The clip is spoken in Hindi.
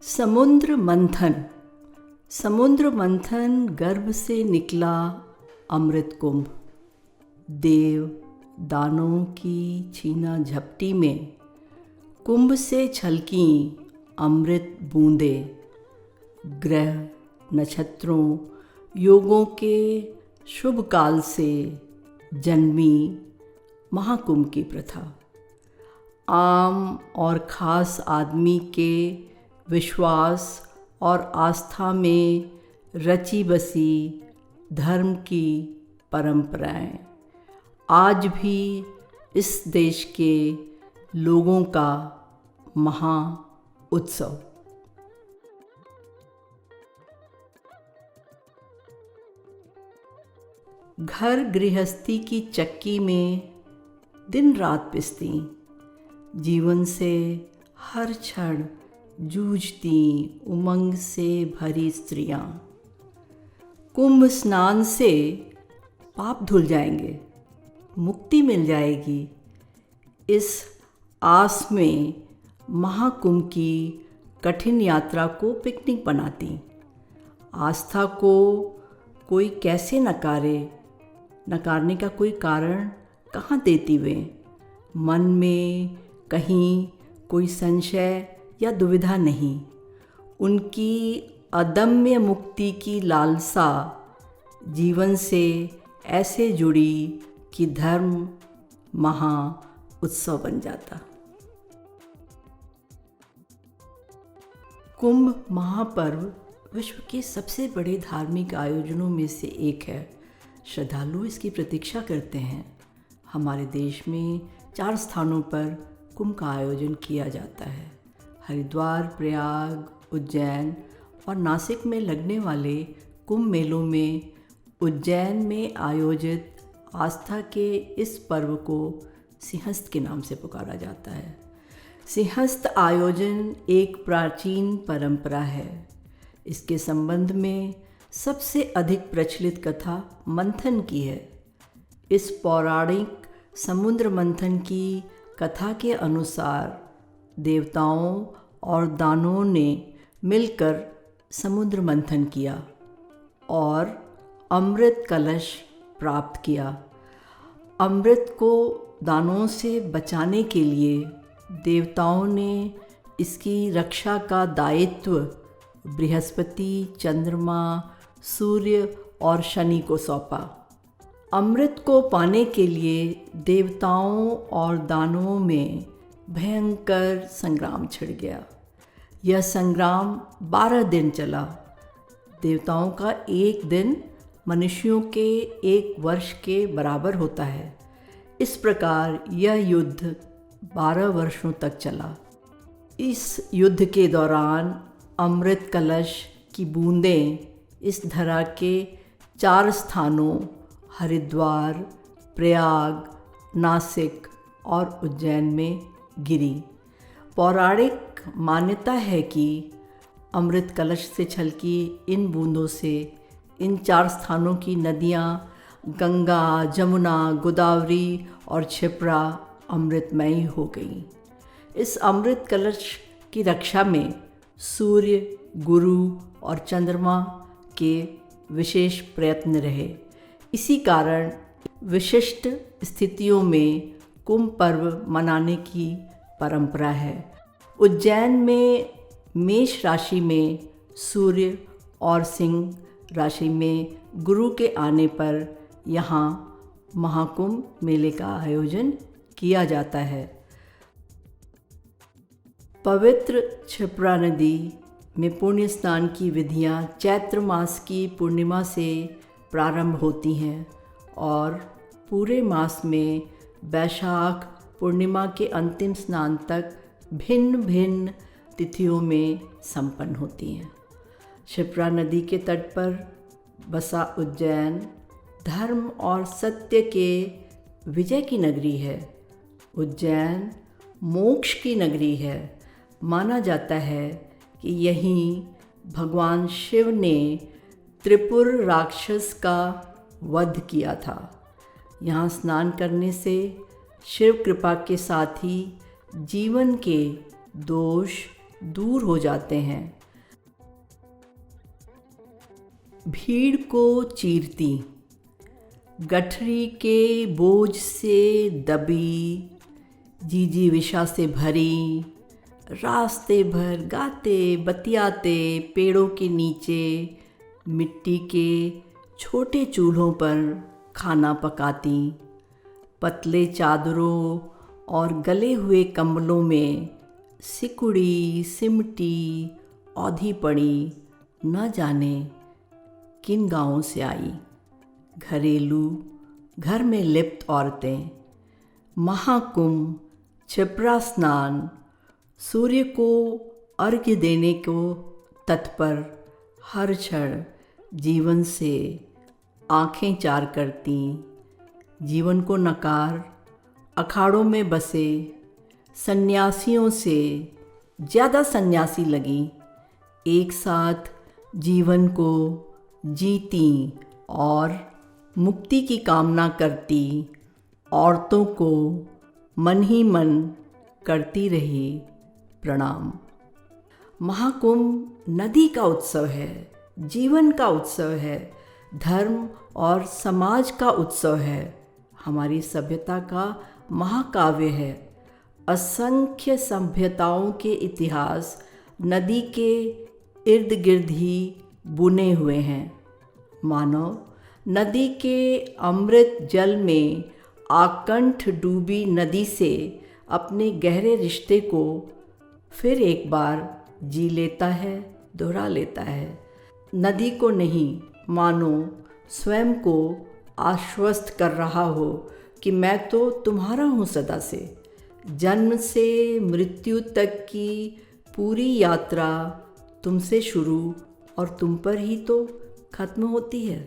समुद्र मंथन। समुद्र मंथन गर्भ से निकला अमृत कुंभ। देव दानों की छीना झपटी में कुंभ से छलकी अमृत बूंदें। ग्रह नक्षत्रों योगों के शुभ काल से जन्मी महाकुंभ की प्रथा आम और ख़ास आदमी के विश्वास और आस्था में रची बसी धर्म की परंपराएं आज भी इस देश के लोगों का महा उत्सव। घर गृहस्थी की चक्की में दिन रात पिसती, जीवन से हर क्षण जूझती उमंग से भरी स्त्रियां। कुंभ स्नान से पाप धुल जाएंगे, मुक्ति मिल जाएगी, इस आस में महाकुंभ की कठिन यात्रा को पिकनिक बनाती। आस्था को कोई कैसे नकारे, नकारने का कोई कारण कहाँ देती वे। मन में कहीं कोई संशय या दुविधा नहीं। उनकी अदम्य मुक्ति की लालसा जीवन से ऐसे जुड़ी कि धर्म महा उत्सव बन जाता। कुंभ महापर्व विश्व के सबसे बड़े धार्मिक आयोजनों में से एक है। श्रद्धालु इसकी प्रतीक्षा करते हैं। हमारे देश में 4 स्थानों पर कुंभ का आयोजन किया जाता है। हरिद्वार, प्रयाग, उज्जैन और नासिक में लगने वाले कुंभ मेलों में उज्जैन में आयोजित आस्था के इस पर्व को सिंहस्थ के नाम से पुकारा जाता है। सिंहस्थ आयोजन एक प्राचीन परंपरा है। इसके संबंध में सबसे अधिक प्रचलित कथा मंथन की है। इस पौराणिक समुद्र मंथन की कथा के अनुसार देवताओं और दानवों ने मिलकर समुद्र मंथन किया और अमृत कलश प्राप्त किया। अमृत को दानवों से बचाने के लिए देवताओं ने इसकी रक्षा का दायित्व बृहस्पति, चंद्रमा, सूर्य और शनि को सौंपा। अमृत को पाने के लिए देवताओं और दानवों में भयंकर संग्राम छिड़ गया। यह संग्राम 12 दिन चला। देवताओं का एक दिन मनुष्यों के 1 वर्ष के बराबर होता है। इस प्रकार यह युद्ध 12 वर्षों तक चला। इस युद्ध के दौरान अमृत कलश की बूंदें इस धरा के 4 स्थानों हरिद्वार, प्रयाग, नासिक और उज्जैन में गिरी। पौराणिक मान्यता है कि अमृत कलश से छलकी इन बूंदों से इन 4 स्थानों की नदियाँ गंगा, जमुना, गोदावरी और क्षिप्रा अमृतमयी हो गईं। इस अमृत कलश की रक्षा में सूर्य, गुरु और चंद्रमा के विशेष प्रयत्न रहे। इसी कारण विशिष्ट स्थितियों में कुंभ पर्व मनाने की परंपरा है। उज्जैन में मेष राशि में सूर्य और सिंह राशि में गुरु के आने पर यहाँ महाकुंभ मेले का आयोजन किया जाता है। पवित्र क्षिप्रा नदी में पुण्य स्नान की विधियाँ चैत्र मास की पूर्णिमा से प्रारंभ होती हैं और पूरे मास में वैशाख पूर्णिमा के अंतिम स्नान तक भिन्न भिन्न तिथियों में संपन्न होती हैं। क्षिप्रा नदी के तट पर बसा उज्जैन धर्म और सत्य के विजय की नगरी है। उज्जैन मोक्ष की नगरी है। माना जाता है कि यहीं भगवान शिव ने त्रिपुर राक्षस का वध किया था। यहाँ स्नान करने से शिव कृपा के साथ ही जीवन के दोष दूर हो जाते हैं। भीड़ को चीरती, गठरी के बोझ से दबी, जिजीविषा से भरी, रास्ते भर गाते बतियाते पेड़ों के नीचे मिट्टी के छोटे चूल्हों पर खाना पकाती, पतले चादरों और गले हुए कंबलों में सिकुड़ी सिमटी औधी पड़ी न जाने किन गांवों से आई। घरेलू घर में लिप्त औरतें, महाकुंभ, क्षिप्रा स्नान, सूर्य को अर्घ्य देने को तत्पर, हर क्षण जीवन से आंखें चार करती, जीवन को नकार अखाड़ों में बसे सन्यासियों से ज़्यादा सन्यासी लगी, एक साथ जीवन को जीती और मुक्ति की कामना करती औरतों को मन ही मन करती रही प्रणाम। महाकुंभ नदी का उत्सव है, जीवन का उत्सव है, धर्म और समाज का उत्सव है, हमारी सभ्यता का महाकाव्य है। असंख्य सभ्यताओं के इतिहास नदी के इर्द गिर्द ही बुने हुए हैं। मानव नदी के अमृत जल में आकंठ डूबी नदी से अपने गहरे रिश्ते को फिर एक बार जी लेता है, दोहरा लेता है। नदी को नहीं, मानो स्वयं को आश्वस्त कर रहा हो कि मैं तो तुम्हारा हूँ सदा से। जन्म से मृत्यु तक की पूरी यात्रा तुमसे शुरू और तुम पर ही तो खत्म होती है।